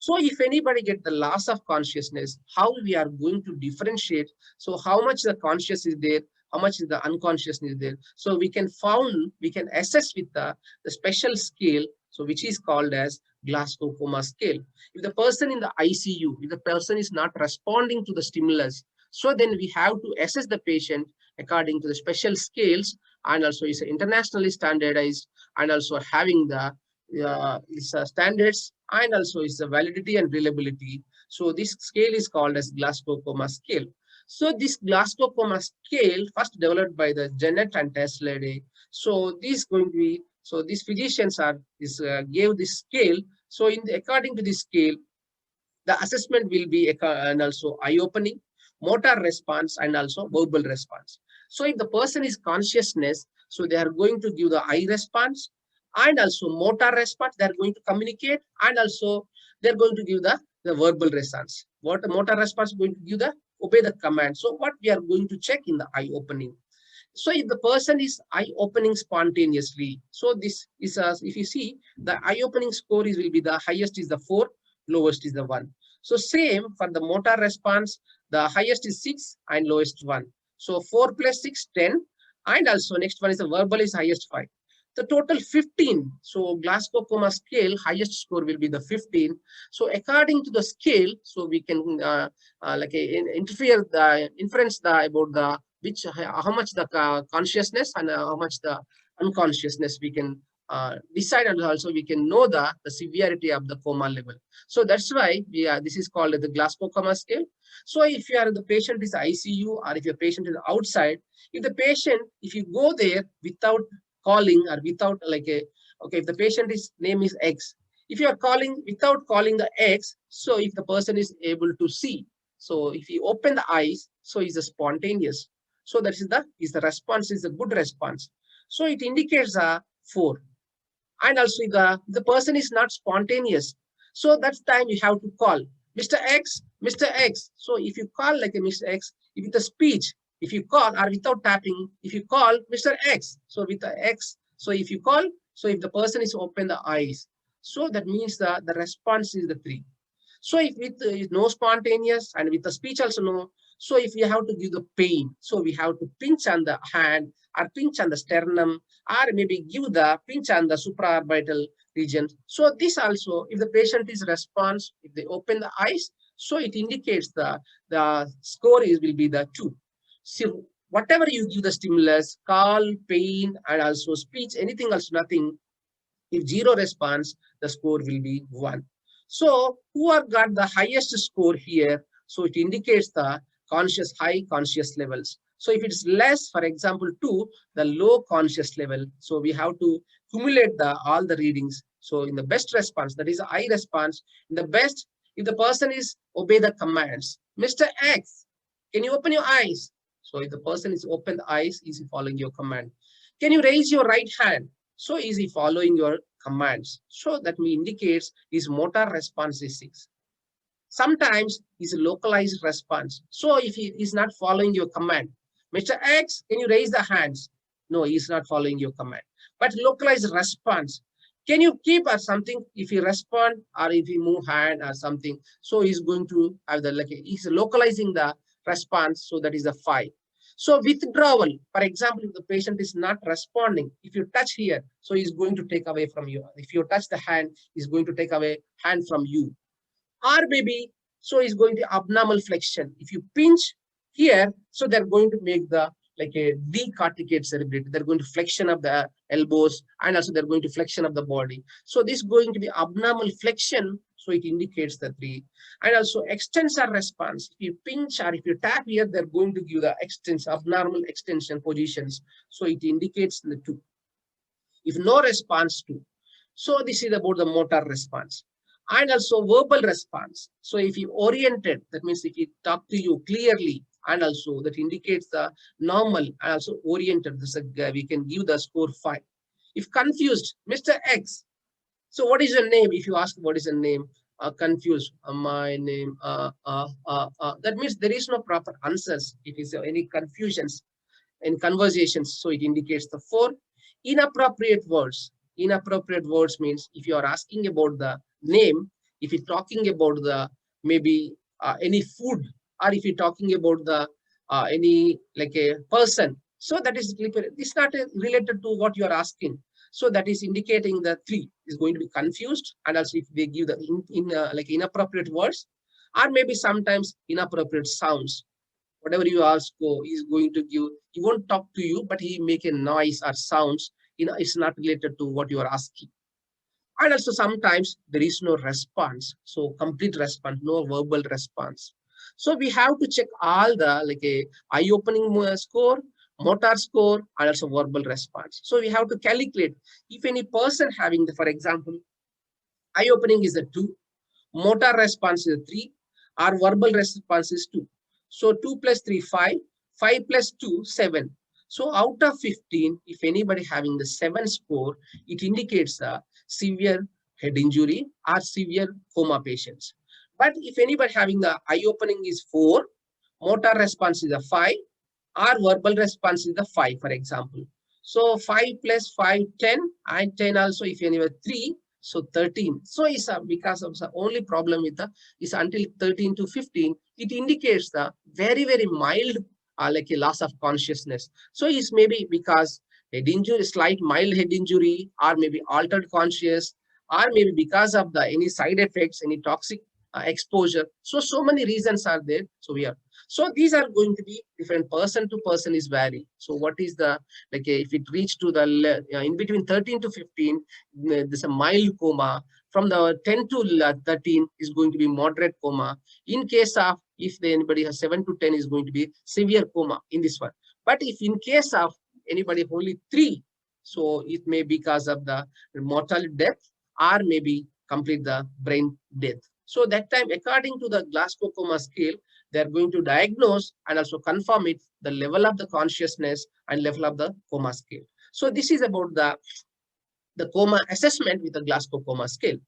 So if anybody get the loss of consciousness, how we are going to differentiate? So how much the conscious is there, how much is the unconsciousness is there? So we can assess with the special scale, so which is called as Glasgow Coma scale. If the person in the ICU, if the person is not responding to the stimulus, so then we have to assess the patient according to the special scales, and also is internationally standardized, and also having the standards, and also is the validity and reliability. So this scale is called as Glasgow Coma scale. So this Glasgow Coma scale first developed by the Janet and Tesla. So this going to be, so these physicians are gave this scale. So according to this scale, the assessment will be and also eye opening, motor response, and also verbal response. So if the person is consciousness, so they are going to give the eye response and also motor response. They are going to communicate, and also they are going to give the verbal response. What the motor response is going to give the obey the command. So what we are going to check in the eye opening. So if the person is eye opening spontaneously, so this is if you see the eye opening score is will be the highest is the 4, lowest is the 1. So same for the motor response, the highest is 6 and lowest 1. So 4 plus 6, 10, and also next one is the verbal is highest 5. The total 15. So Glasgow Coma scale highest score will be the 15. So according to the scale, so we can inference about the which how much the consciousness and how much the unconsciousness we can decide, and also we can know the severity of the coma level. So that's why this is called the Glasgow Coma scale. So if you are the patient is ICU, or if your patient is outside, if you go there without calling, or without if the patient is name is X, if you are calling without calling the X, so if the person is able to see, so if you open the eyes, so is a spontaneous. So that is the response is a good response. So it indicates a 4. And also the person is not spontaneous. So that's time you have to call Mr. X, Mr. X. So if you call like a Mr. X, if with a speech, if you call, or without tapping, if you call Mr. X, so with the X, so if you call, so if the person is open the eyes, so that means the response is the 3. So if with no spontaneous and with the speech also no, so if you have to give the pain, so we have to pinch on the hand or pinch on the sternum, or maybe give the pinch on the supraorbital region. So this also, if the patient is response, if they open the eyes, so it indicates the score will be the 2. So whatever you give the stimulus, call, pain, and also speech, anything else, nothing. If 0 response, the score will be 1. So who have got the highest score here? So it indicates the high conscious levels. So if it's less, for example, 2, the low conscious level. So we have to cumulate all the readings. So in the best response, that is eye response, in the best, if the person is obey the commands, Mr. X, can you open your eyes? So if the person is open the eyes, is he following your command? Can you raise your right hand? So is he following your commands? So that indicates his motor response is 6. Sometimes is a localized response. So if he is not following your command, Mr. X, can you raise the hands? No, he is not following your command. But localized response, can you keep or something? If he respond or if he move hand or something, so he's going to have he's localizing the response. So that is a 5. So withdrawal, for example, if the patient is not responding, if you touch here, so he's going to take away from you. If you touch the hand, he's going to take away hand from you. Or maybe, so he's going to abnormal flexion. If you pinch here, so they're going to make the a decorticate cerebrate. They're going to flexion of the elbows, and also they're going to flexion of the body. So this is going to be abnormal flexion. So it indicates the 3. And also extensor response. If you pinch or if you tap here, they're going to give the abnormal extension positions. So it indicates the 2. If no response, 2. So this is about the motor response. And also verbal response. So if you oriented, that means if he talk to you clearly, and also that indicates the normal, and also oriented, we can give the score 5. If confused, Mr. X, so what is your name? If you ask what is your name, confused, my name, that means there is no proper answers. If is any confusions in conversations, so it indicates the 4. Inappropriate words. Inappropriate words means if you are asking about the name, if you're talking about the maybe any food, or if you're talking about the any like a person, so that is it's not related to what you are asking. So that is indicating the three is going to be confused, and also if they give the like inappropriate words, or maybe sometimes inappropriate sounds. Whatever you ask, he's going to give. He won't talk to you, but he make a noise or sounds. It's not related to what you are asking. And also sometimes there is no response. So complete response, no verbal response. So we have to check all the like a eye-opening score, motor score, and also verbal response. So we have to calculate if any person having the, for example, eye-opening is a 2, motor response is a 3, our verbal response is 2. So 2 plus 3, 5, 5 plus 2, 7. So out of 15, if anybody having the 7 score, it indicates a severe head injury or severe coma patients. But if anybody having the eye opening is 4, motor response is a 5, our verbal response is the 5, for example. So 5 plus 5, 10, and 10 also if anywhere 3, so 13. So it's because of the only problem with the is until 13 to 15, it indicates the very, very mild like a loss of consciousness. So it's maybe because head injury, slight mild head injury, or maybe altered conscious, or maybe because of the any side effects, any toxic exposure. So many reasons are there. So we are so these are going to be different person to person is vary. So what is the like if it reach to the in between 13 to 15, there's a mild coma. From the 10 to 13 is going to be moderate coma. In case of if anybody has 7 to 10 is going to be severe coma in this one. But if in case of anybody only 3, so it may be because of the mortal death or maybe complete the brain death. So that time, according to the Glasgow coma scale, they are going to diagnose and also confirm it, the level of the consciousness and level of the coma scale. So this is about the coma assessment with the Glasgow coma scale.